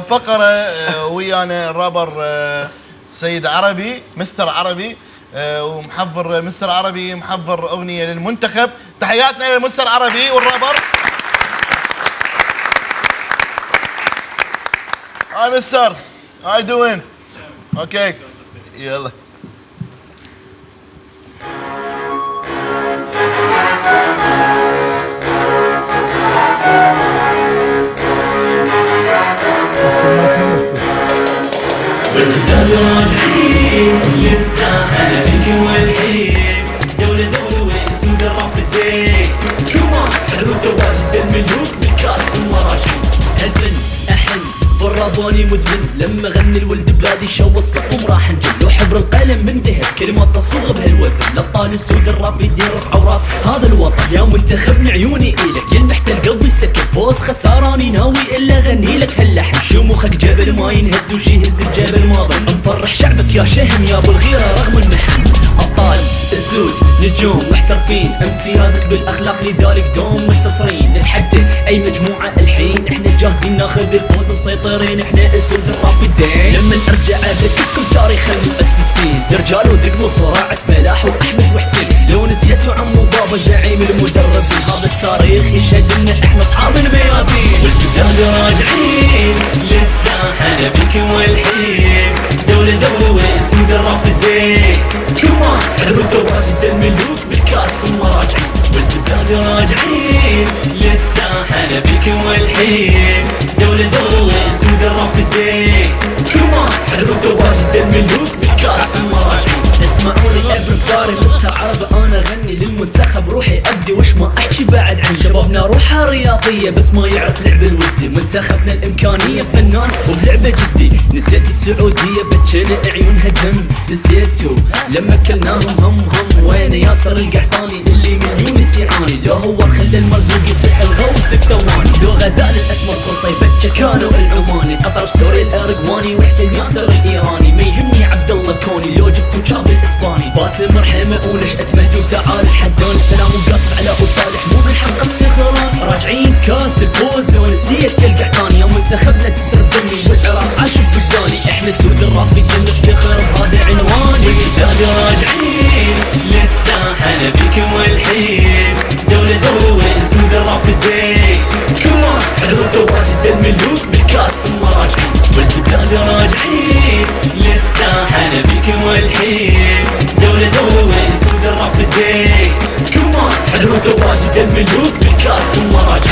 فقرة ويانا الرابر سيد عربي مستر عربي، ومحضر مستر عربي محضر أغنية للمنتخب. تحياتنا للمستر عربي والرابر. Hi Mister, how you doing? Okay, يلا. والبلاد راجعين للساحة لك والحين، دولة واسم درب الدين. كمان حلو تواجد الملوك بالكاس المراجعين. الفن أحن والرابوني مدمن، لما غني الولد بلادي شو الصفوم راح نجل. لو حبر القلم من ذهب كلمات تصوغ بهالوزن، للطال السود الراب يدير رفع وراس هذا الوطن. يا منتخبني عيوني إلك يلمحت القلب يسكن، فوز خساراني ناوي إلا غني لك هاللحن. شموخك جبل ما ينهز وش يهز الجبل ما ظل، مفرح شعبك يا شهم يا ابو الغيرة رغم المحن. أبطال السود نجوم محترفين، امتيازك بالاخلاق لذلك دوم منتصرين. نتحدى اي مجموعة الحين، احنا جاهزين ناخذ الفوز مسيطرين، احنا اسود الرافدين. لما ارجع اذكركم تاريخ المؤسسين، رجال ودق صراعة ملاح واحمد وحسين. لو نسيتوا عمو بابا زعيم المدربين، هذا التاريخ يشهد ان احنا اصحاب الميادين. والبلاد راجعين للساحة نبيك والحين، دولة واسود الرافدين. كمان حلو تواجد الملوك بالكاس المراجعين. والبلاد راجعين للساحة نبيك والحين، دولة واسود الرافدين. كمان حلو تواجد الملوك بالكاس المراجعين. اسمعوني ابرفاري مستعرب انا غني للمنتخب، روحي ادي وش ما احكي بعد عن شبابنا روحها رياضيه بس ما يعرف لعب الودي. منتخبنا الامكانيه فنان وبلعبه جدي. نسيت السعوديه بتشل عيونها دم، نسيتوا لما كلناهم هم وين ياسر القحطاني اللي من يونس يعاني. لو هو خلى المرزوق يصيح الغوث بالثواني، لو غزال الاسمر قصيبة كانوا العماني. اطرف سوري الارقواني وحسين ياسر الايراني، ما يهمني عبد الله كوني لو جبتوا شاب الاسباني. باسم رحمه ونشأة مهدي وتعال حدون، سلام وقاسم على ابو صالح مو بالحق افتخران. راجعين كاس الفوز لو نسيت القحطاني، يا منتخبنا تسر دمي والعراق عاشق بالداني. احنا سود الرافدين نفتخر بهذا عنواني. والبلاد راجعين للساحة نبيك والحين، دولة واسود الرافدين. كمان حلو تواجد الملوك بالكاس المراجعين. والبلاد راجعين للساحة نبيك والحين، دولة واسود الرافدين. كمان حلو تواجد الملوك بالكاس المراجعين.